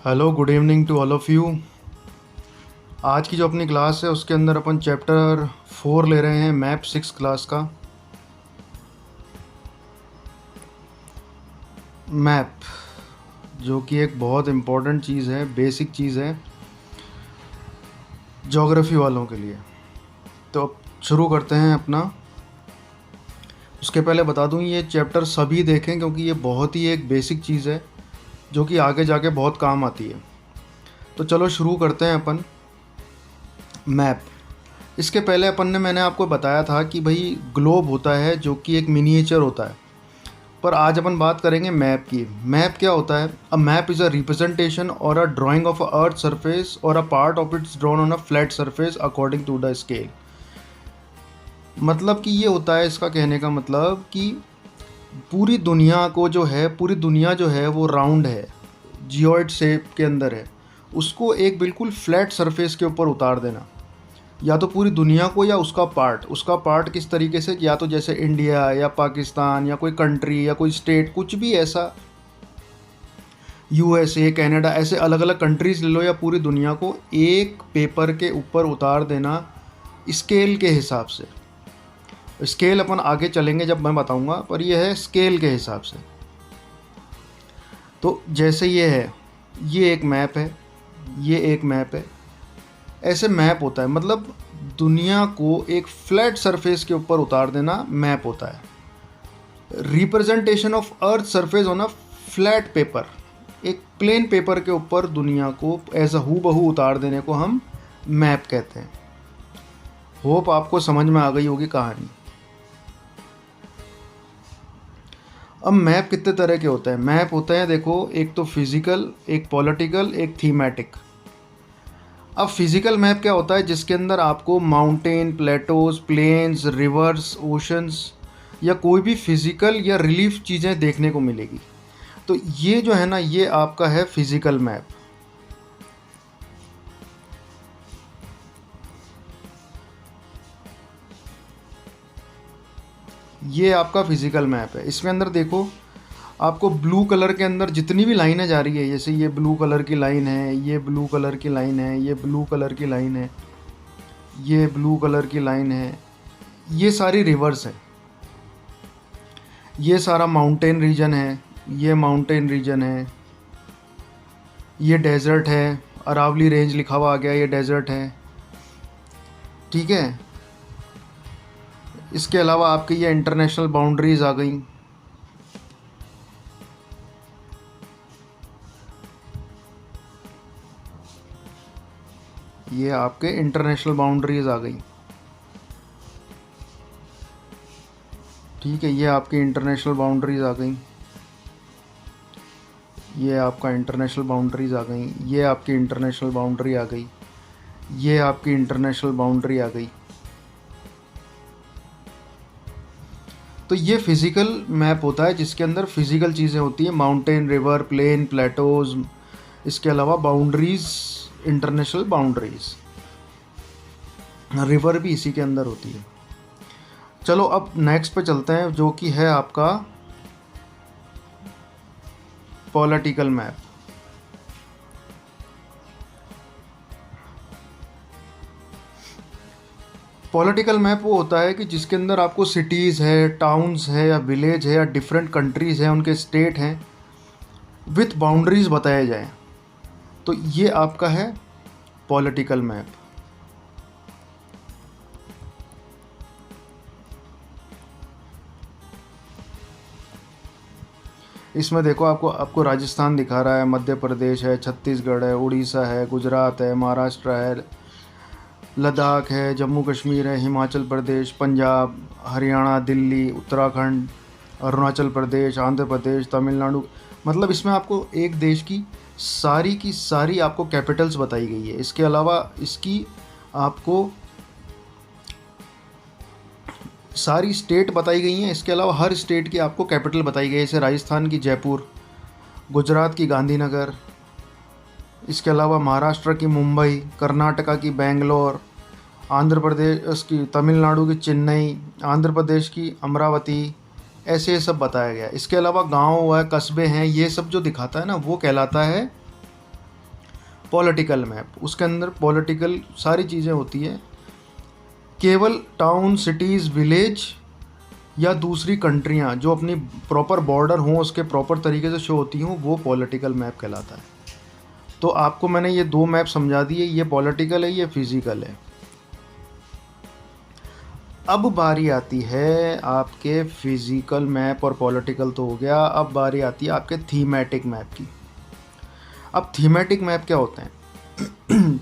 Hello, good evening to all of you. आज की जो अपनी क्लास है उसके अंदर अपन चैप्टर 4 ले रहे हैं, मैप 6 क्लास का। मैप जो कि एक बहुत इम्पोर्टेंट चीज़ है, बेसिक चीज़ है ज्योग्राफी वालों के लिए। तो अब शुरू करते हैं अपना। उसके पहले बता दूं, ये चैप्टर सभी देखें क्योंकि ये बहुत ही एक बेसिक चीज़ है जो कि आगे जाके बहुत काम आती है। तो चलो शुरू करते हैं अपन। मैप। इसके पहले मैंने आपको बताया था कि भाई ग्लोब होता है जो कि एक मिनिएचर होता है, पर आज अपन बात करेंगे मैप की। मैप क्या होता है? A map is a representation और a drawing of a earth surface और a part of its drawn on a flat surface according to the scale. मतलब कि ये होता है, इसका कहने का मतलब कि पूरी दुनिया जो है वो राउंड है, जियोइड शेप के अंदर है। उसको एक बिल्कुल फ्लैट सरफेस के ऊपर उतार देना, या तो पूरी दुनिया को या उसका पार्ट किस तरीके से, या तो जैसे इंडिया या पाकिस्तान या कोई कंट्री या कोई स्टेट, कुछ भी ऐसा, यूएसए, कनाडा, ऐसे अलग अलग कंट्रीज़ ले लो, या पूरी दुनिया को एक पेपर के ऊपर उतार देना स्केल के हिसाब से। स्केल अपन आगे चलेंगे जब मैं बताऊंगा, पर यह है स्केल के हिसाब से। तो जैसे ये है, ये एक मैप है, ये एक मैप है। ऐसे मैप होता है, मतलब दुनिया को एक फ्लैट सरफेस के ऊपर उतार देना मैप होता है। Representation of earth surface on a flat paper, एक प्लेन पेपर के ऊपर दुनिया को एज अ हूबहू उतार देने को हम मैप कहते हैं। होप आपको समझ में आ गई होगी कहानी। अब मैप कितने तरह के होते हैं? मैप होते हैं, देखो, एक तो फिजिकल, एक पॉलिटिकल, एक थीमेटिक। अब फिजिकल मैप क्या होता है? जिसके अंदर आपको mountain, plateaus, plains, rivers, oceans या कोई भी फिजिकल या रिलीफ चीज़ें देखने को मिलेगी। तो ये जो है ना, ये आपका है फिजिकल मैप। ये आपका फिजिकल मैप है। इसके अंदर देखो, आपको ब्लू कलर के अंदर जितनी भी लाइनें जा रही है, जैसे ये ब्लू कलर की लाइन है, ये ब्लू कलर की लाइन है, ये ब्लू कलर की लाइन है, ये ब्लू कलर की लाइन है, ये सारी रिवर्स है। ये सारा माउंटेन रीजन है, ये माउंटेन रीजन है, ये डेजर्ट है, अरावली रेंज लिखा हुआ आ गया, ये डेजर्ट है, ठीक है। इसके अलावा आपकी ये इंटरनेशनल बाउंड्रीज आ गई। ये आपके इंटरनेशनल बाउंड्रीज आ गई, ठीक है। ये आपकी इंटरनेशनल बाउंड्रीज आ गई, ये आपका इंटरनेशनल बाउंड्रीज आ गई, ये आपकी इंटरनेशनल बाउंड्री आ गई, ये आपकी इंटरनेशनल बाउंड्री आ गई। तो ये फिज़िकल मैप होता है जिसके अंदर फिज़िकल चीज़ें होती हैं, माउंटेन, रिवर, प्लेन, प्लेटोज। इसके अलावा बाउंड्रीज़, इंटरनेशनल बाउंड्रीज़, रिवर भी इसी के अंदर होती है। चलो अब नेक्स्ट पे चलते हैं, जो कि है आपका पॉलिटिकल मैप। पॉलिटिकल मैप वो होता है कि जिसके अंदर आपको सिटीज़ है, टाउन्स है, या विलेज है, या डिफरेंट कंट्रीज़ हैं, उनके स्टेट हैं, विथ बाउंड्रीज़ बताए जाएं। तो ये आपका है पॉलिटिकल मैप। इसमें देखो, आपको आपको राजस्थान दिखा रहा है, मध्य प्रदेश है, छत्तीसगढ़ है, उड़ीसा है, गुजरात है, महाराष्ट्र है, लद्दाख है, जम्मू कश्मीर है, हिमाचल प्रदेश, पंजाब, हरियाणा, दिल्ली, उत्तराखंड, अरुणाचल प्रदेश, आंध्र प्रदेश, तमिलनाडु। मतलब इसमें आपको एक देश की सारी आपको कैपिटल्स बताई गई है। इसके अलावा इसकी आपको सारी स्टेट बताई गई हैं। इसके अलावा हर स्टेट की आपको कैपिटल बताई गई है, जैसे राजस्थान की जयपुर, गुजरात की गांधीनगर, इसके अलावा महाराष्ट्र की मुंबई, कर्नाटका की बेंगलोर, आंध्र प्रदेश की, तमिलनाडु की चेन्नई, आंध्र प्रदेश की अमरावती, ऐसे ये सब बताया गया है। इसके अलावा गांव व कस्बे हैं, ये सब जो दिखाता है ना, वो कहलाता है पॉलिटिकल मैप, उसके अंदर पॉलिटिकल सारी चीज़ें होती है। केवल टाउन, सिटीज़, विलेज या दूसरी कंट्रियाँ जो अपनी प्रॉपर बॉर्डर हों उसके प्रॉपर तरीके से शो होती हों, वो पॉलिटिकल मैप कहलाता है। तो आपको मैंने ये 2 मैप समझा दिए, ये पॉलिटिकल है, ये फिज़िकल है। अब बारी आती है आपके फिज़िकल मैप, और पॉलिटिकल तो हो गया, अब बारी आती है आपके थीमेटिक मैप की। अब थीमेटिक मैप क्या होते हैं?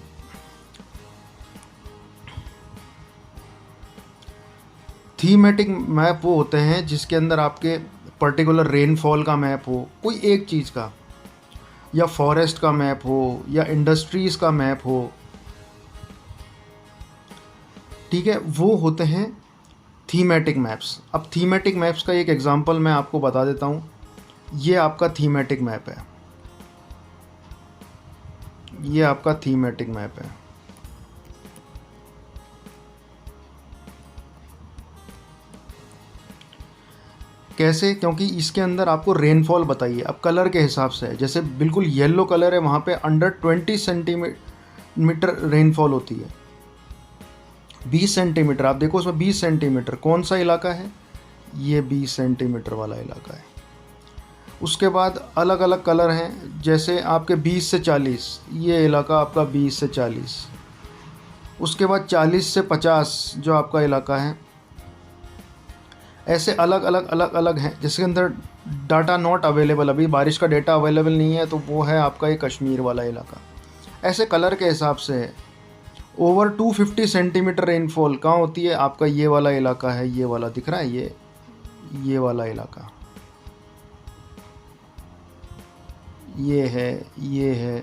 थीमेटिक मैप वो होते हैं जिसके अंदर आपके पर्टिकुलर रेनफॉल का मैप हो, कोई एक चीज़ का, या फॉरेस्ट का मैप हो, या इंडस्ट्रीज़ का मैप हो, ठीक है, वो होते हैं थीमेटिक मैप्स। अब थीमेटिक मैप्स का एक एग्जांपल मैं आपको बता देता हूँ। ये आपका थीमेटिक मैप है, ये आपका थीमेटिक मैप है। कैसे? क्योंकि इसके अंदर आपको रेनफॉल बताइए। अब कलर के हिसाब से है, जैसे बिल्कुल येलो कलर है वहाँ पे अंडर 20 सेंटीमीटर रेनफॉल होती है। 20 सेंटीमीटर, आप देखो उसमें 20 सेंटीमीटर, कौन सा इलाका है? ये 20 सेंटीमीटर वाला इलाका है। उसके बाद अलग अलग कलर हैं, जैसे आपके 20 से 40, ये इलाका आपका 20 से 40। उसके बाद 40 से 50 जो आपका इलाका है। ऐसे अलग अलग हैं, जिसके अंदर डाटा नॉट अवेलेबल, अभी बारिश का डेटा अवेलेबल नहीं है, तो वो है आपका ये कश्मीर वाला इलाका। ऐसे कलर के हिसाब से है। ओवर 250 सेंटीमीटर रेनफॉल कहाँ होती है? आपका ये वाला इलाका है, ये वाला दिख रहा है, ये वाला इलाका, ये है।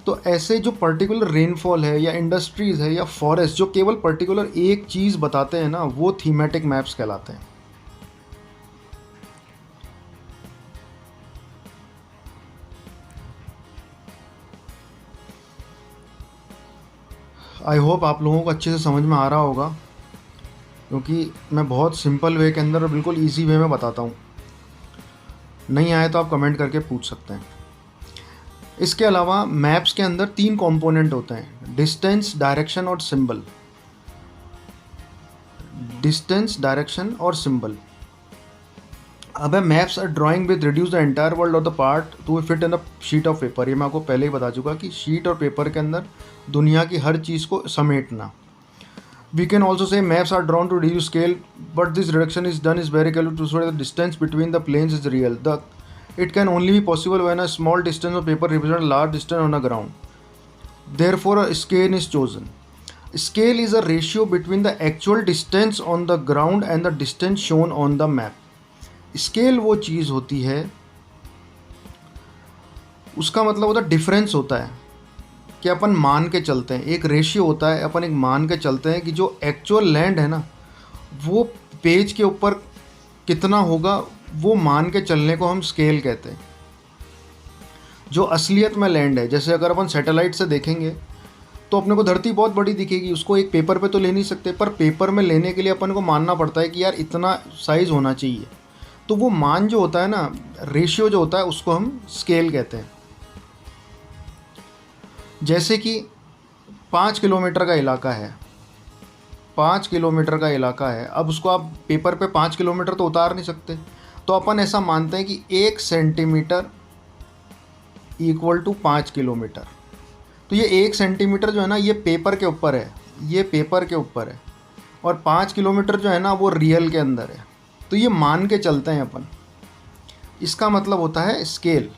तो ऐसे जो पर्टिकुलर रेनफॉल है, या इंडस्ट्रीज़ है, या फॉरेस्ट, जो केवल पर्टिकुलर एक चीज़ बताते हैं ना, वो थीमेटिक मैप्स कहलाते हैं। आई होप आप लोगों को अच्छे से समझ में आ रहा होगा, क्योंकि मैं बहुत सिंपल वे के अंदर बिल्कुल इजी वे में बताता हूँ। नहीं आए तो आप कमेंट करके पूछ सकते हैं। इसके अलावा मैप्स के अंदर 3 कंपोनेंट होते हैं: डिस्टेंस, डायरेक्शन और सिंबल। डिस्टेंस, डायरेक्शन और सिंबल। अब maps are drawing with reduce the entire world of the part to fit in a sheet of paper. ये मैं आपको पहले ही बता चुका कि शीट और पेपर के अंदर दुनिया की हर चीज़ को समेटना। We can also say maps are drawn to reduce scale, but this reduction is done is very carefully to show that the distance between the planes is real. It can only be possible when a small distance of paper represents a large distance on the ground. Therefore, a scale is chosen. Scale is a ratio between the actual distance on the ground and the distance shown on the map. Scale वो चीज़ होती है, उसका मतलब होता है difference होता है कि अपन मान के चलते हैं, एक रेशियो होता है, अपन एक मान के चलते हैं कि जो एक्चुअल लैंड है ना, वो पेज के ऊपर कितना होगा, वो मान के चलने को हम स्केल कहते हैं। जो असलियत में लैंड है, जैसे अगर अपन सैटेलाइट से देखेंगे तो अपने को धरती बहुत बड़ी दिखेगी, उसको एक पेपर पे तो ले नहीं सकते, पर पेपर में लेने के लिए अपन को मानना पड़ता है कि यार इतना साइज़ होना चाहिए। तो वो मान जो होता है ना, रेशियो जो होता है, उसको हम स्केल कहते हैं। जैसे कि 5 किलोमीटर का इलाका है, 5 किलोमीटर का इलाका है, अब उसको आप पेपर पे 5 किलोमीटर तो उतार नहीं सकते, तो अपन ऐसा मानते हैं कि 1 सेंटीमीटर इक्वल टू 5 किलोमीटर। तो ये 1 सेंटीमीटर जो है ना, ये पेपर के ऊपर है, ये पेपर के ऊपर है, और 5 किलोमीटर जो है ना, वो रियल के अंदर है। तो ये मान के चलते हैं अपन, इसका मतलब होता है स्केल।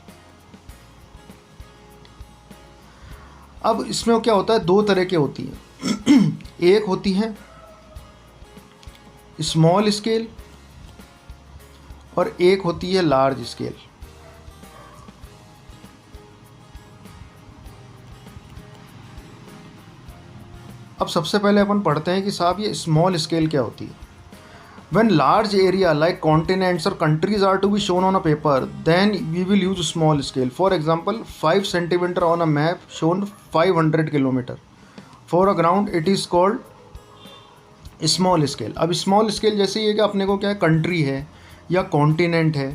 अब इसमें क्या होता है, 2 तरह के होती है। एक होती है स्मॉल स्केल और एक होती है लार्ज स्केल। अब सबसे पहले अपन पढ़ते हैं कि साहब ये स्मॉल स्केल क्या होती है। When large area like continents or countries are to be shown on a paper, then we will use small scale. For example, 5 centimeter on a map shown 500 kilometer. For a ground, it is called small scale. अब small scale जैसे ये कि अपने को क्या है, country है या कॉन्टिनेंट है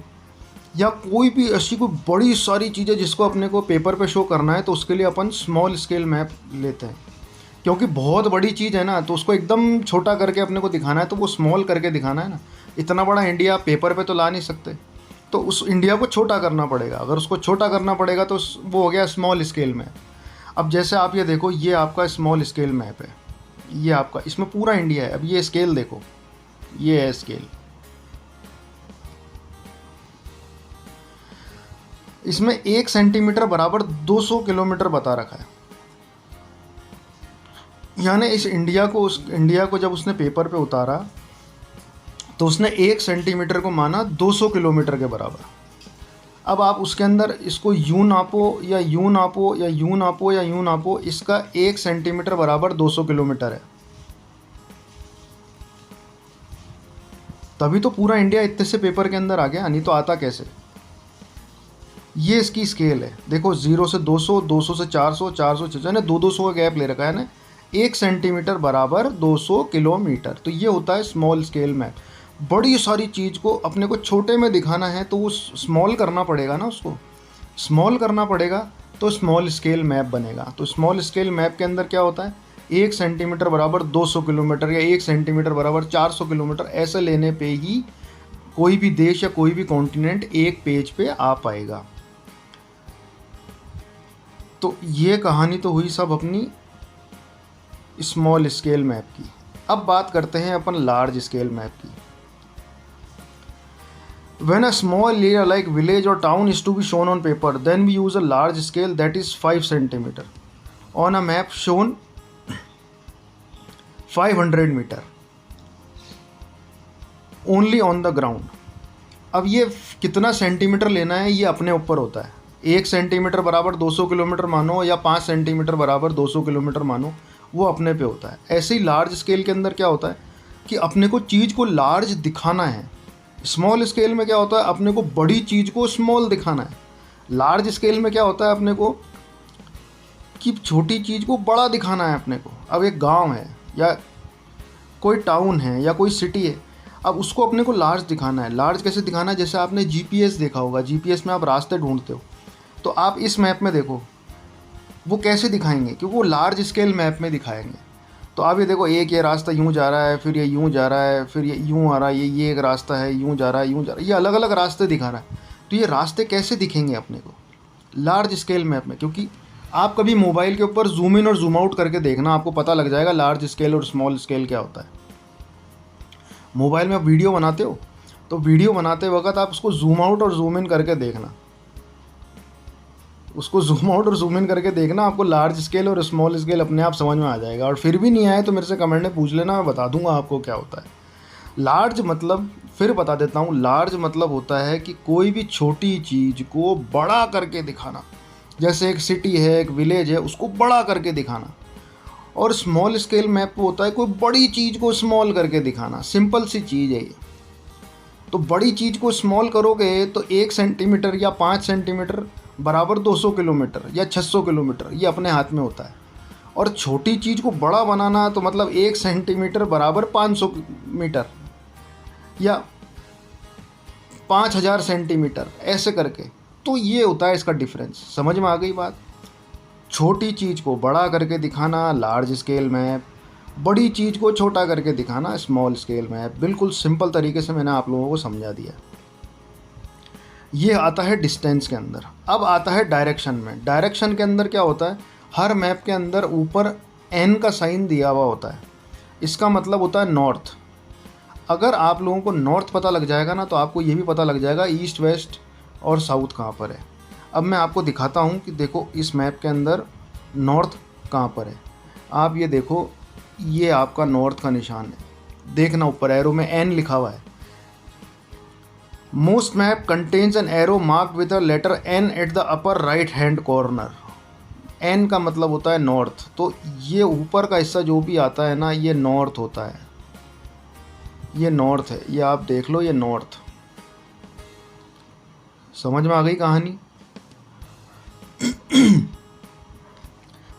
या कोई भी ऐसी कोई बड़ी सारी चीज़ें जिसको अपने को पेपर पे शो करना है, तो उसके लिए अपन स्मॉल स्केल मैप लेते हैं। क्योंकि बहुत बड़ी चीज़ है ना, तो उसको एकदम छोटा करके अपने को दिखाना है, तो वो स्मॉल करके दिखाना है ना। इतना बड़ा इंडिया पेपर पे तो ला नहीं सकते, तो उस इंडिया को छोटा करना पड़ेगा। अगर उसको छोटा करना पड़ेगा तो वो हो गया स्मॉल स्केल मैप। अब जैसे आप ये देखो, ये आपका स्मॉल स्केल मैप है, ये आपका, इसमें पूरा इंडिया है। अब ये स्केल देखो, ये है स्केल, इसमें 1 सेंटीमीटर बराबर 200 किलोमीटर बता रखा है। यानी इस इंडिया को जब उसने पेपर पे उतारा तो उसने 1 सेंटीमीटर को माना 200 किलोमीटर के बराबर। अब आप उसके अंदर इसको यूं नापो या यूं नापो या यूं नापो या यूं नापो, इसका 1 सेंटीमीटर बराबर 200 किलोमीटर है। तभी तो पूरा इंडिया इतने से पेपर के अंदर आ गया, नहीं तो आता कैसे। ये इसकी स्केल है, देखो 0 से 200, 200 से 400, 400 से 600, यानी 200 का गैप ले रखा है ना। 1 सेंटीमीटर बराबर 200 किलोमीटर। तो ये होता है स्मॉल स्केल मैप। बड़ी सारी चीज़ को अपने को छोटे में दिखाना है तो वो स्मॉल करना पड़ेगा ना, उसको स्मॉल करना पड़ेगा, तो स्मॉल स्केल मैप बनेगा। तो स्मॉल स्केल मैप के अंदर क्या होता है, 1 सेंटीमीटर बराबर 200 किलोमीटर या 1 सेंटीमीटर बराबर 400 किलोमीटर, ऐसे लेने पे ही कोई भी देश या कोई भी कॉन्टिनेंट एक पेज पे आ पाएगा। तो ये कहानी तो हुई सब अपनी स्मॉल स्केल मैप की। अब बात करते हैं अपन लार्ज स्केल मैप की। When a small area like village or town is to be shown on paper, then we use a large scale, that is 5 centimeter on a map shown 500 meter only on the ground. अब ये कितना centimetre लेना है ये अपने ऊपर होता है। 1 सेंटीमीटर बराबर 200 किलोमीटर मानो या 5 सेंटीमीटर बराबर 200 किलोमीटर मानो, वो अपने पे होता है। ऐसे ही लार्ज स्केल के अंदर क्या होता है कि अपने को चीज़ को लार्ज दिखाना है। स्मॉल स्केल में क्या होता है, अपने को बड़ी चीज़ को स्मॉल दिखाना है। लार्ज स्केल में क्या होता है अपने को कि छोटी चीज़ को बड़ा दिखाना है अपने को। अब एक गांव है या कोई टाउन है या कोई सिटी है, अब उसको अपने को लार्ज दिखाना है। लार्ज कैसे दिखाना है, जैसे आपने जीपीएस देखा होगा, जीपीएस में आप रास्ते ढूंढते हो, तो आप इस मैप में देखो वो कैसे दिखाएंगे, क्योंकि वो लार्ज स्केल मैप में दिखाएंगे। तो आप ये देखो, एक ये रास्ता यूँ जा रहा है, फिर ये यूँ जा रहा है, फिर ये यूँ आ रहा है, ये एक रास्ता है, यूँ जा रहा है, यूँ जा रहा है, ये अलग अलग रास्ते दिखा रहा है। तो ये रास्ते कैसे दिखेंगे अपने को लार्ज स्केल मैप में, क्योंकि आप कभी मोबाइल के ऊपर जूम इन और जूम आउट करके देखना, आपको पता लग जाएगा लार्ज स्केल और स्मॉल स्केल क्या होता है। मोबाइल में आप वीडियो बनाते हो, तो वीडियो बनाते वक्त आप उसको जूम आउट और जूम इन करके देखना, उसको जूम आउट और जूम इन करके देखना, आपको लार्ज स्केल और स्मॉल स्केल अपने आप समझ में आ जाएगा। और फिर भी नहीं आए तो मेरे से कमेंट में पूछ लेना, मैं बता दूंगा आपको क्या होता है। लार्ज मतलब, फिर बता देता हूँ, लार्ज मतलब होता है कि कोई भी छोटी चीज़ को बड़ा करके दिखाना। जैसे एक सिटी है, एक विलेज है, उसको बड़ा करके दिखाना। और स्मॉल स्केल मैप पे होता है कोई बड़ी चीज़ को स्मॉल करके दिखाना। सिंपल सी चीज़ है ये। तो बड़ी चीज़ को स्मॉल करोगे तो 1 सेंटीमीटर या 5 सेंटीमीटर बराबर 200 किलोमीटर या 600 किलोमीटर, ये अपने हाथ में होता है। और छोटी चीज़ को बड़ा बनाना तो मतलब 1 सेंटीमीटर बराबर 500 मीटर या 5000 सेंटीमीटर, ऐसे करके। तो ये होता है इसका डिफरेंस। समझ में आ गई बात। छोटी चीज़ को बड़ा करके दिखाना लार्ज स्केल मैप, बड़ी चीज़ को छोटा करके दिखाना स्मॉल स्केल मैप। बिल्कुल सिंपल तरीके से मैंने आप लोगों को समझा दिया। ये आता है डिस्टेंस के अंदर। अब आता है डायरेक्शन में। डायरेक्शन के अंदर क्या होता है, हर मैप के अंदर ऊपर एन का साइन दिया हुआ होता है। इसका मतलब होता है नॉर्थ। अगर आप लोगों को नॉर्थ पता लग जाएगा ना, तो आपको ये भी पता लग जाएगा ईस्ट, वेस्ट और साउथ कहाँ पर है। अब मैं आपको दिखाता हूँ कि देखो इस मैप के अंदर नॉर्थ कहाँ पर है। आप ये देखो, ये आपका नॉर्थ का निशान है, देखना ऊपर एरो में एन लिखा हुआ है। Most map contains an arrow mark with the letter N at the upper right hand corner. N का मतलब होता है नॉर्थ। तो ये ऊपर का हिस्सा जो भी आता है ना, ये नॉर्थ होता है, ये नॉर्थ है। ये आप देख लो, ये नॉर्थ। समझ में आ गई कहानी।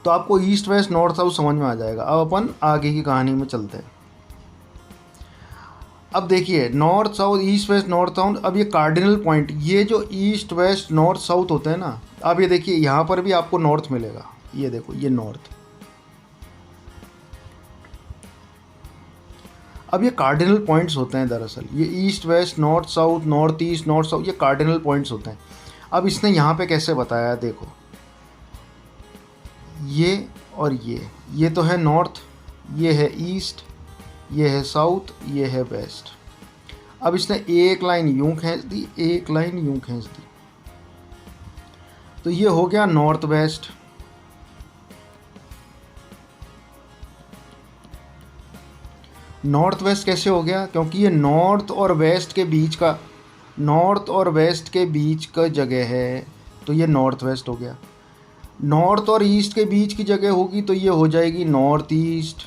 तो आपको ईस्ट, वेस्ट, नॉर्थ, साउथ समझ में आ जाएगा। अब अपन आगे की कहानी में चलते हैं। अब देखिए north south east west north south, अब ये कार्डिनल पॉइंट, ये जो ईस्ट वेस्ट नॉर्थ साउथ होते हैं ना, अब ये देखिए यहाँ पर भी आपको नॉर्थ मिलेगा, ये देखो ये नॉर्थ। अब ये कार्डिनल पॉइंट्स होते हैं दरअसल, ये east west north south north east north south, ये कार्डिनल पॉइंट्स होते हैं। अब इसने यहाँ पे कैसे बताया, देखो ये और ये तो है नॉर्थ, ये है ईस्ट, ये है साउथ, ये है वेस्ट। अब इसने एक लाइन यूं खींच दी, एक लाइन यूं खींच दी, तो ये हो गया नॉर्थ वेस्ट। नॉर्थ वेस्ट कैसे हो गया, क्योंकि ये नॉर्थ और वेस्ट के बीच का, नॉर्थ और वेस्ट के बीच का जगह है, तो ये नॉर्थ वेस्ट हो गया। नॉर्थ और ईस्ट के बीच की जगह होगी तो ये हो जाएगी नॉर्थ ईस्ट।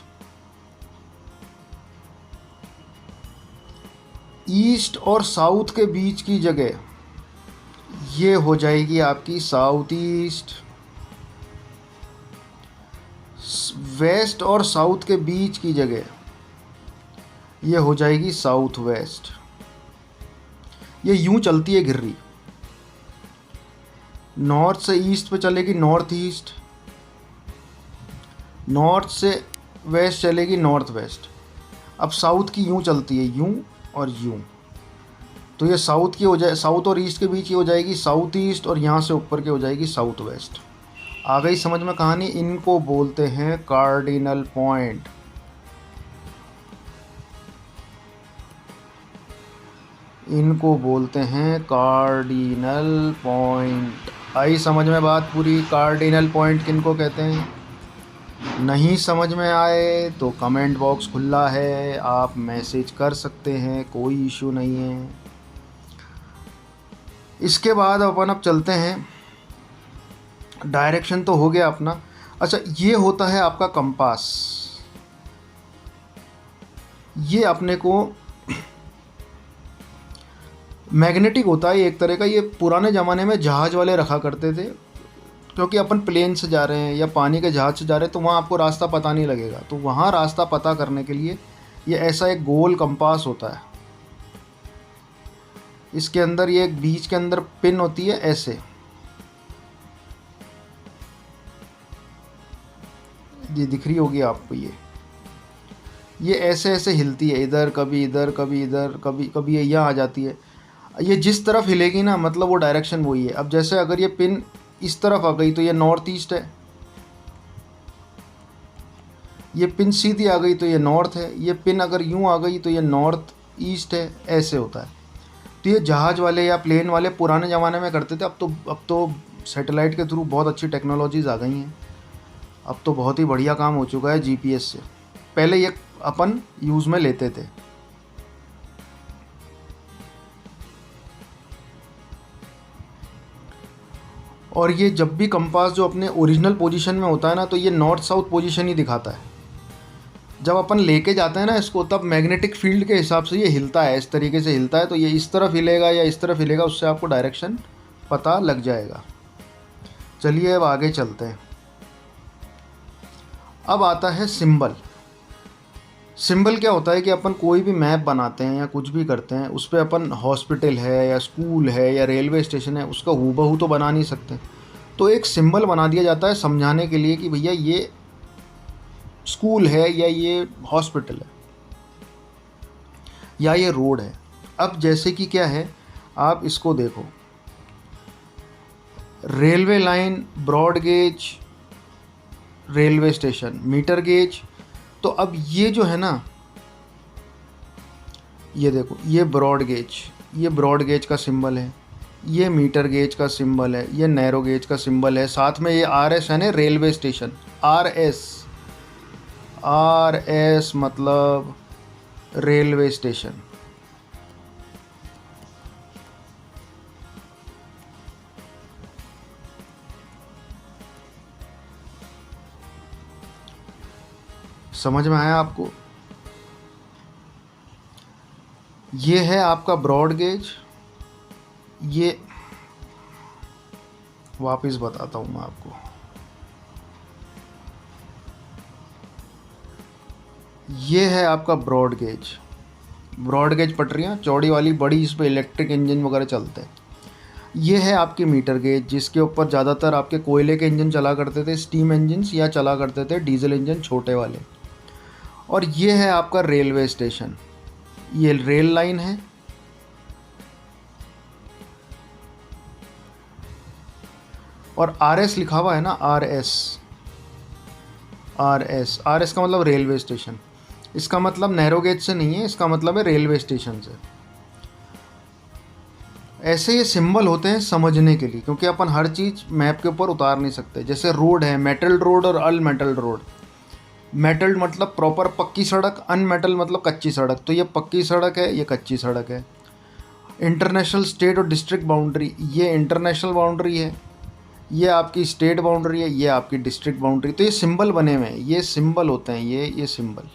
ईस्ट और साउथ के बीच की जगह ये हो जाएगी आपकी साउथ ईस्ट। वेस्ट और साउथ के बीच की जगह ये हो जाएगी साउथ वेस्ट। ये यूं चलती है घिर्री, नॉर्थ से ईस्ट पे चलेगी नॉर्थ ईस्ट, नॉर्थ से वेस्ट चलेगी नॉर्थ वेस्ट। अब साउथ की यूं चलती है, यूं और यूं, तो ये साउथ की हो जाए, साउथ और ईस्ट के बीच की हो जाएगी साउथ ईस्ट, और यहाँ से ऊपर की हो जाएगी साउथ वेस्ट। आ गई समझ में कहानी। इनको बोलते हैं कार्डिनल पॉइंट। इनको बोलते हैं कार्डिनल पॉइंट। आई समझ में बात पूरी, कार्डिनल पॉइंट किनको कहते हैं। नहीं समझ में आए तो कमेंट बॉक्स खुला है, आप मैसेज कर सकते हैं, कोई इशू नहीं है। इसके बाद अपन अब चलते हैं, डायरेक्शन तो हो गया अपना। अच्छा, ये होता है आपका कंपास। ये अपने को मैग्नेटिक होता है एक तरह का। ये पुराने ज़माने में जहाज़ वाले रखा करते थे, क्योंकि अपन प्लेन से जा रहे हैं या पानी के जहाज़ से जा रहे हैं तो वहाँ आपको रास्ता पता नहीं लगेगा, तो वहाँ रास्ता पता करने के लिए ये ऐसा एक गोल कंपास होता है। इसके अंदर ये एक बीच के अंदर पिन होती है, ऐसे ये दिख रही होगी आपको। ये ऐसे ऐसे हिलती है, इधर कभी इधर कभी इधर, कभी कभी ये यहाँ आ जाती है। ये जिस तरफ हिलेगी ना, मतलब वो डायरेक्शन वही है। अब जैसे अगर ये पिन इस तरफ आ गई तो ये नॉर्थ ईस्ट है, ये पिन सीधी आ गई तो ये नॉर्थ है, ये पिन अगर यूं आ गई तो ये नॉर्थ ईस्ट है, ऐसे होता है। तो ये जहाज़ वाले या प्लेन वाले पुराने ज़माने में करते थे। अब तो सैटेलाइट के थ्रू बहुत अच्छी टेक्नोलॉजीज़ आ गई हैं, अब तो बहुत ही बढ़िया काम हो चुका है जीपीएस से। पहले ये अपन यूज़ में लेते थे। और ये जब भी कंपास जो अपने ओरिजिनल पोजीशन में होता है ना, तो ये नॉर्थ साउथ पोजीशन ही दिखाता है। जब अपन लेके जाते हैं ना इसको, तब मैग्नेटिक फील्ड के हिसाब से ये हिलता है, इस तरीके से हिलता है। तो ये इस तरफ हिलेगा या इस तरफ हिलेगा, उससे आपको डायरेक्शन पता लग जाएगा। चलिए अब आगे चलते हैं। अब आता है सिंबल। सिंबल क्या होता है कि अपन कोई भी मैप बनाते हैं या कुछ भी करते हैं, उस पर अपन हॉस्पिटल है या स्कूल है या रेलवे स्टेशन है, उसका हूबहू तो बना नहीं सकते, तो एक सिंबल बना दिया जाता है समझाने के लिए कि भैया ये स्कूल है या ये हॉस्पिटल है या ये रोड है। अब जैसे कि क्या है, आप इसको देखो, railway line, broad gauge, railway station, metre gauge. तो अब ये जो है ना, ये देखो, ये ब्रॉड गेज का सिंबल है, ये मीटर गेज का सिंबल है, ये नैरो गेज का सिंबल है, साथ में ये RS है ना, रेलवे स्टेशन। RS मतलब रेलवे स्टेशन। समझ में आया आपको। ये है आपका ब्रॉड गेज। ये वापस बताता हूँ मैं आपको, ये है आपका ब्रॉड गेज, ब्रॉड गेज पटरियाँ, चौड़ी वाली बड़ी, इस पर इलेक्ट्रिक इंजन वगैरह चलते हैं। ये है आपकी मीटर गेज, जिसके ऊपर ज़्यादातर आपके कोयले के इंजन चला करते थे, स्टीम इंजन्स, या चला करते थे डीजल इंजन छोटे वाले। और ये है आपका रेलवे स्टेशन, ये रेल लाइन है। और RS लिखा हुआ है ना, RS, RS का मतलब रेलवे स्टेशन। इसका मतलब नैरो गेज से नहीं है, इसका मतलब है रेलवे स्टेशन से। ऐसे ये सिंबल होते हैं समझने के लिए, क्योंकि अपन हर चीज़ मैप के ऊपर उतार नहीं सकते। जैसे रोड है, मेटल रोड और अनमेटल रोड। मेटल मतलब प्रॉपर पक्की सड़क, अनमेटल मतलब कच्ची सड़क। तो ये पक्की सड़क है, ये कच्ची सड़क है। इंटरनेशनल, स्टेट और डिस्ट्रिक्ट बाउंड्री, ये इंटरनेशनल बाउंड्री है, ये आपकी स्टेट बाउंड्री है, ये आपकी डिस्ट्रिक्ट बाउंड्री। तो ये सिंबल बने हुए हैं, ये सिंबल होते हैं, ये सिंबल।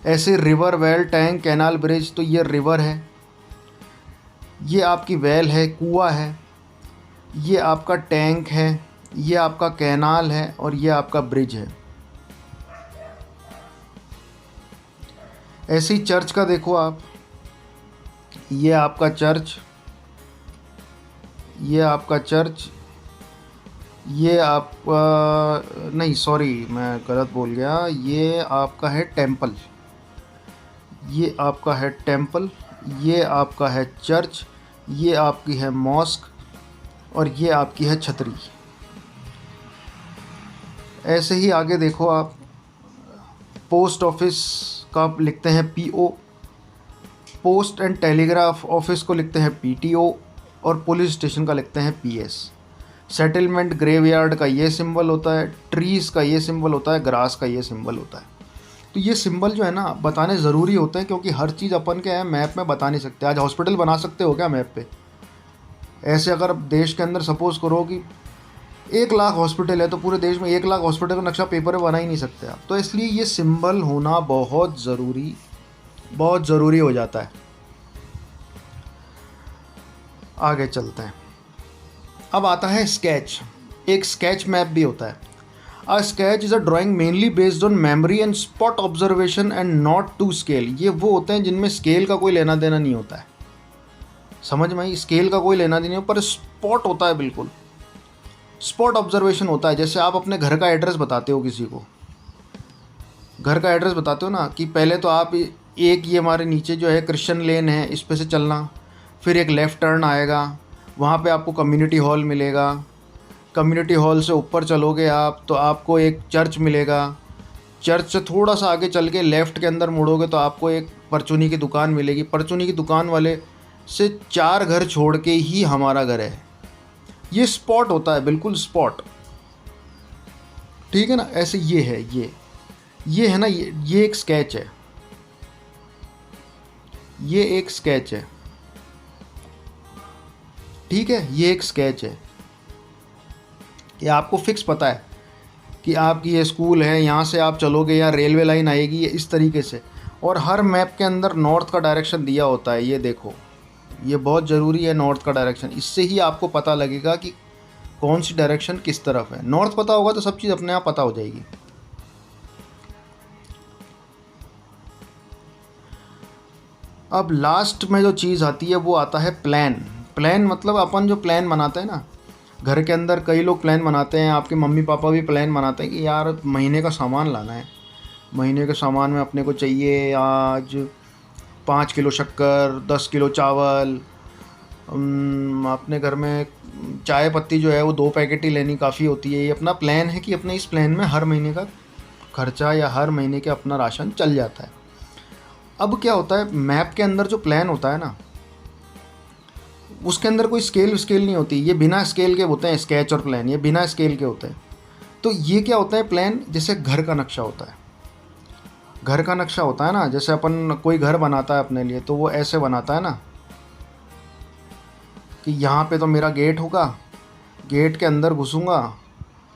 ऐसे river, well, tank, canal, bridge, तो ये रिवर है, ये आपकी वेल है, कुआं है, ये आपका टैंक है, ये आपका कैनाल है, और ये आपका ब्रिज है। ऐसे ही चर्च का देखो आप, ये आपका चर्च, ये आपका चर्च, ये आपका, नहीं सॉरी मैं गलत बोल गया, ये आपका है टेंपल, ये आपका है टेंपल, ये आपका है चर्च, ये आपकी है मॉस्क, और ये आपकी है छतरी। ऐसे ही आगे देखो आप, पोस्ट ऑफिस का लिखते हैं PO, post and telegraph office को लिखते हैं PTO, और पुलिस स्टेशन का लिखते हैं PS। सेटलमेंट, ग्रेवयार्ड का ये सिंबल होता है, ट्रीज़ का ये सिंबल होता है, ग्रास का ये सिंबल होता है। तो ये सिंबल जो है ना बताने ज़रूरी होते हैं, क्योंकि हर चीज़ अपन के हैं मैप में बता नहीं सकते। आज हॉस्पिटल बना सकते हो क्या मैप पे? ऐसे अगर देश के अंदर सपोज़ करो कि 1 लाख हॉस्पिटल है, तो पूरे देश में 1 लाख हॉस्पिटल का नक्शा पेपर में बना ही नहीं सकते आप। तो इसलिए ये सिंबल होना बहुत ज़रूरी हो जाता है। आगे चलते हैं। अब आता है स्केच। एक स्केच मैप भी होता है। A sketch is a drawing mainly based on memory and spot observation and not to scale. ये वो होते हैं जिनमें स्केल का कोई लेना देना नहीं होता है, समझ में आई? स्केल का कोई लेना देना नहीं, पर स्पॉट होता है, बिल्कुल स्पॉट ऑब्जर्वेशन होता है। जैसे आप अपने घर का एड्रेस बताते हो, किसी को घर का एड्रेस बताते हो ना, कि पहले तो आप एक, ये हमारे नीचे जो है क्रिश्चियन लेन है, इस पे से चलना, फिर एक लेफ़्ट टर्न आएगा, वहाँ पे आपको कम्युनिटी हॉल मिलेगा। कम्युनिटी हॉल से ऊपर चलोगे आप तो आपको एक चर्च मिलेगा। चर्च से थोड़ा सा आगे चल के लेफ़्ट के अंदर मुड़ोगे तो आपको एक परचूनी की दुकान मिलेगी। परचूनी की दुकान वाले से 4 घर छोड़ के ही हमारा घर है। ये स्पॉट होता है, बिल्कुल स्पॉट, ठीक है ना? ऐसे ये है, ये है ना, ये एक स्केच है, ये एक स्केच है, ठीक है? ये एक स्केच है। ये आपको फिक्स पता है कि आपकी ये स्कूल है, यहाँ से आप चलोगे या रेलवे लाइन आएगी, ये इस तरीके से। और हर मैप के अंदर नॉर्थ का डायरेक्शन दिया होता है, ये देखो, ये बहुत ज़रूरी है नॉर्थ का डायरेक्शन। इससे ही आपको पता लगेगा कि कौन सी डायरेक्शन किस तरफ है। नॉर्थ पता होगा तो सब चीज़ अपने आप पता हो जाएगी। अब लास्ट में जो चीज़ आती है वो आता है प्लान। प्लान मतलब अपन जो प्लान बनाते हैं ना, घर के अंदर कई लोग प्लान बनाते हैं, आपके मम्मी पापा भी प्लान बनाते हैं कि यार महीने का सामान लाना है, महीने के सामान में अपने को चाहिए आज 5 किलो शक्कर, 10 किलो चावल, अपने घर में चाय पत्ती जो है वो 2 पैकेट ही लेनी काफ़ी होती है। ये अपना प्लान है कि अपने इस प्लान में हर महीने का खर्चा या हर महीने के अपना राशन चल जाता है। अब क्या होता है, मैप के अंदर जो प्लान होता है ना, उसके अंदर कोई स्केल नहीं होती। ये बिना स्केल के होते हैं, स्केच और प्लान ये बिना स्केल के होते हैं। तो ये क्या होता है, प्लान जैसे घर का नक्शा होता है। घर का नक्शा होता है ना, जैसे अपन कोई घर बनाता है अपने लिए, तो वो ऐसे बनाता है ना कि यहाँ पे तो मेरा गेट होगा, गेट के अंदर घुसूँगा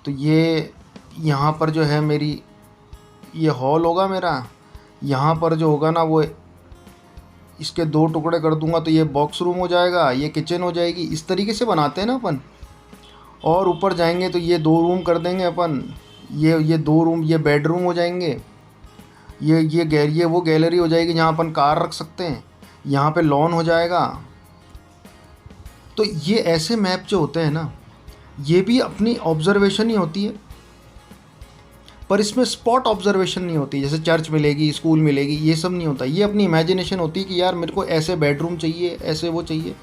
तो ये यहाँ पर जो है मेरी ये हॉल होगा मेरा, यहाँ पर जो होगा ना वो इसके 2 टुकड़े कर दूंगा तो ये बॉक्स रूम हो जाएगा, ये किचन हो जाएगी। इस तरीके से बनाते हैं ना अपन। और ऊपर जाएंगे तो ये 2 रूम कर देंगे अपन, ये 2 रूम, ये बेडरूम हो जाएंगे, ये वो गैलरी हो जाएगी जहाँ अपन कार रख सकते हैं, यहाँ पे लॉन हो जाएगा। तो ये ऐसे मैप जो होते हैं ना, ये भी अपनी ऑब्जर्वेशन ही होती है, पर इसमें स्पॉट ऑब्जर्वेशन नहीं होती। जैसे चर्च मिलेगी, स्कूल मिलेगी, ये सब नहीं होता। ये अपनी इमेजिनेशन होती है कि यार मेरे को ऐसे बेडरूम चाहिए, ऐसे वो चाहिए,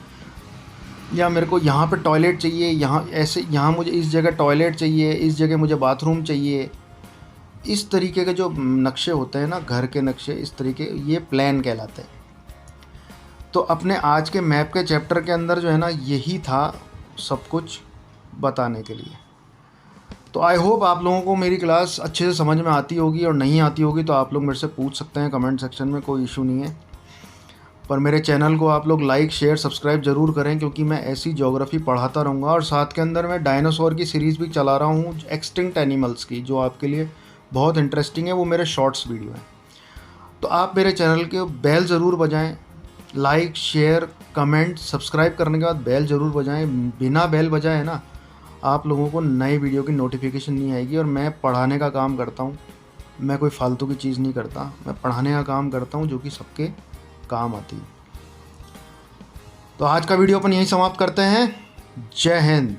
या मेरे को यहाँ पे टॉयलेट चाहिए, यहाँ ऐसे, यहाँ मुझे इस जगह टॉयलेट चाहिए, इस जगह मुझे बाथरूम चाहिए। इस तरीके के जो नक्शे होते हैं ना, घर के नक्शे, इस तरीके, ये प्लान कहलाते हैं। तो अपने आज के मैप के चैप्टर के अंदर जो है ना, यही था सब कुछ बताने के लिए। तो आई होप आप लोगों को मेरी क्लास अच्छे से समझ में आती होगी, और नहीं आती होगी तो आप लोग मेरे से पूछ सकते हैं कमेंट सेक्शन में, कोई इशू नहीं है। पर मेरे चैनल को आप लोग लाइक, शेयर, सब्सक्राइब ज़रूर करें, क्योंकि मैं ऐसी ज्योग्राफी पढ़ाता रहूँगा। और साथ के अंदर मैं डायनासोर की सीरीज़ भी चला रहा हूँ, एक्सटिंक्ट एनिमल्स की, जो आपके लिए बहुत इंटरेस्टिंग है। वो मेरे शॉर्ट्स वीडियो हैं। तो आप मेरे चैनल के बेल ज़रूर बजाएं, लाइक, शेयर, कमेंट, सब्सक्राइब करने के बाद बेल ज़रूर बजाएं। बिना बेल बजाए ना, आप लोगों को नए वीडियो की नोटिफिकेशन नहीं आएगी। और मैं पढ़ाने का काम करता हूँ, मैं कोई फालतू की चीज़ नहीं करता, मैं पढ़ाने का काम करता हूँ जो कि सबके काम आती है। तो आज का वीडियो अपन यहीं समाप्त करते हैं। जय हिंद।